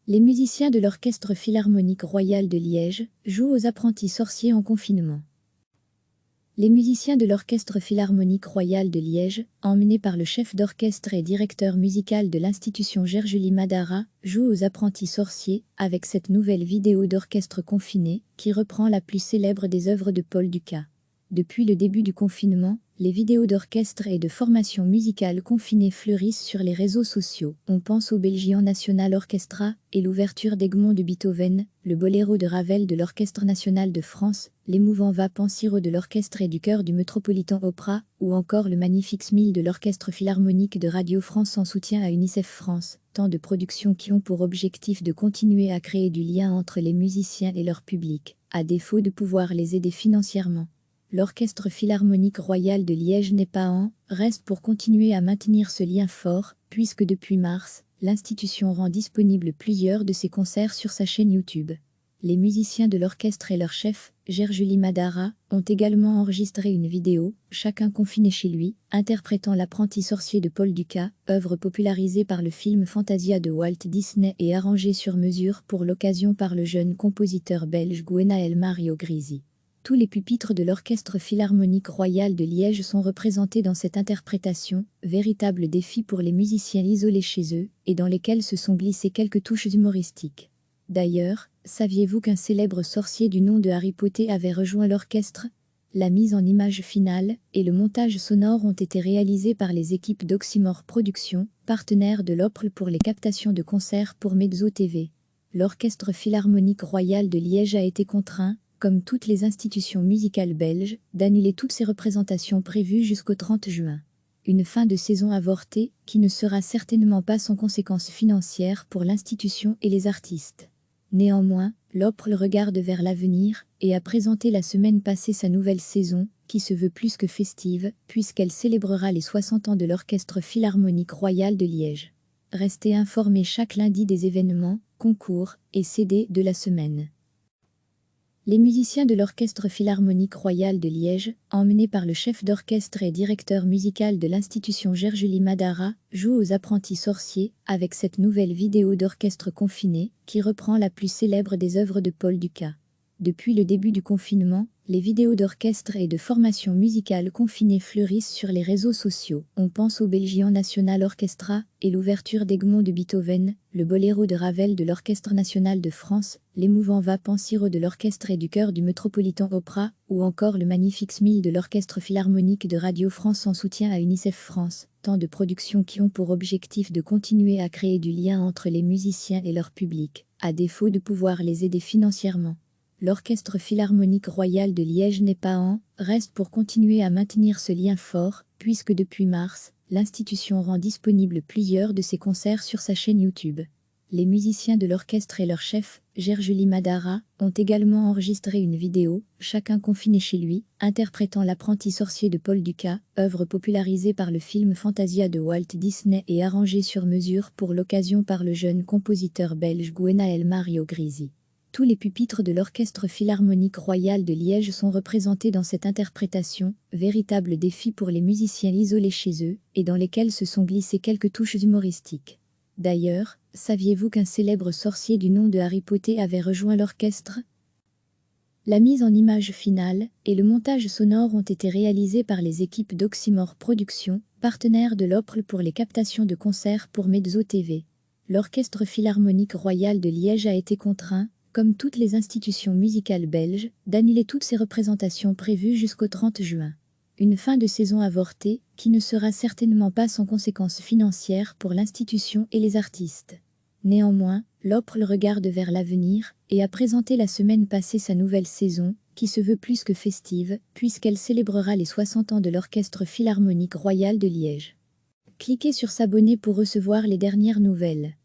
Les musiciens de l'Orchestre philharmonique royal de Liège jouent aux apprentis sorciers en confinement. Les musiciens de l'Orchestre philharmonique royal de Liège, emmenés par le chef d'orchestre et directeur musical de l'institution Gergely Madara, jouent aux apprentis sorciers avec cette nouvelle vidéo d'orchestre confiné qui reprend la plus célèbre des œuvres de Paul Duka. Depuis le début du confinement, les vidéos d'orchestre et de formation musicale confinée fleurissent sur les réseaux sociaux. On pense au Belgian National Orchestra et l'ouverture d'Egmont de Beethoven, le boléro de Ravel de l'Orchestre national de France, l'émouvant Va Pensiero de l'orchestre et du chœur du Metropolitan Opera, ou encore le magnifique Smile de l'Orchestre philharmonique de Radio France en soutien à UNICEF France, tant de productions qui ont pour objectif de continuer à créer du lien entre les musiciens et leur public, à défaut de pouvoir les aider financièrement. L'Orchestre philharmonique royal de Liège n'est pas en reste pour continuer à maintenir ce lien fort, puisque depuis mars, l'institution rend disponible plusieurs de ses concerts sur sa chaîne YouTube. Les musiciens de l'orchestre et leur chef, Gergely Madara, ont également enregistré une vidéo, chacun confiné chez lui, interprétant L'apprenti sorcier de Paul Duka, œuvre popularisée par le film Fantasia de Walt Disney et arrangée sur mesure pour l'occasion par le jeune compositeur belge Gwenaël Mario Grisi. Tous les pupitres de l'Orchestre philharmonique royal de Liège sont représentés dans cette interprétation, véritable défi pour les musiciens isolés chez eux, et dans lesquels se sont glissées quelques touches humoristiques. D'ailleurs, saviez-vous qu'un célèbre sorcier du nom de Harry Potter avait rejoint l'orchestre ? La mise en image finale et le montage sonore ont été réalisés par les équipes d'Oxymore Productions, partenaires de l'Opl pour les captations de concerts pour Mezzo TV. L'Orchestre philharmonique royal de Liège a été contraint, comme toutes les institutions musicales belges, d'annuler toutes ses représentations prévues jusqu'au 30 juin. Une fin de saison avortée, qui ne sera certainement pas sans conséquences financières pour l'institution et les artistes. Néanmoins, l'Opl regarde vers l'avenir, et a présenté la semaine passée sa nouvelle saison, qui se veut plus que festive, puisqu'elle célébrera les 60 ans de l'Orchestre philharmonique royal de Liège. Restez informés chaque lundi des événements, concours et CD de la semaine. Les musiciens de l'Orchestre philharmonique royal de Liège, emmenés par le chef d'orchestre et directeur musical de l'institution Gergely Madara, jouent aux apprentis sorciers avec cette nouvelle vidéo d'orchestre confiné qui reprend la plus célèbre des œuvres de Paul Duka. Depuis le début du confinement, les vidéos d'orchestre et de formation musicale confinée fleurissent sur les réseaux sociaux. On pense au Belgian National Orchestra et l'ouverture d'Egmont de Beethoven, le boléro de Ravel de l'Orchestre national de France, l'émouvant Va Pensiero de l'orchestre et du chœur du Metropolitan Opera, ou encore le magnifique Smile de l'Orchestre philharmonique de Radio France en soutien à UNICEF France, tant de productions qui ont pour objectif de continuer à créer du lien entre les musiciens et leur public, à défaut de pouvoir les aider financièrement. L'Orchestre philharmonique royal de Liège n'est pas en reste pour continuer à maintenir ce lien fort, puisque depuis mars, l'institution rend disponible plusieurs de ses concerts sur sa chaîne YouTube. Les musiciens de l'orchestre et leur chef, Gergely Madara, ont également enregistré une vidéo, chacun confiné chez lui, interprétant L'apprenti sorcier de Paul Duka, œuvre popularisée par le film Fantasia de Walt Disney et arrangée sur mesure pour l'occasion par le jeune compositeur belge Gwenaël Mario Grisi. Tous les pupitres de l'Orchestre philharmonique royal de Liège sont représentés dans cette interprétation, véritable défi pour les musiciens isolés chez eux, et dans lesquels se sont glissées quelques touches humoristiques. D'ailleurs, saviez-vous qu'un célèbre sorcier du nom de Harry Potter avait rejoint l'orchestre ? La mise en image finale et le montage sonore ont été réalisés par les équipes d'Oxymore Productions, partenaires de l'Opl pour les captations de concerts pour Mezzo TV. L'Orchestre philharmonique royal de Liège a été contraint, comme toutes les institutions musicales belges, d'annuler toutes ses représentations prévues jusqu'au 30 juin. Une fin de saison avortée, qui ne sera certainement pas sans conséquences financières pour l'institution et les artistes. Néanmoins, l'Opl regarde vers l'avenir, et a présenté la semaine passée sa nouvelle saison, qui se veut plus que festive, puisqu'elle célébrera les 60 ans de l'Orchestre philharmonique royal de Liège. Cliquez sur s'abonner pour recevoir les dernières nouvelles.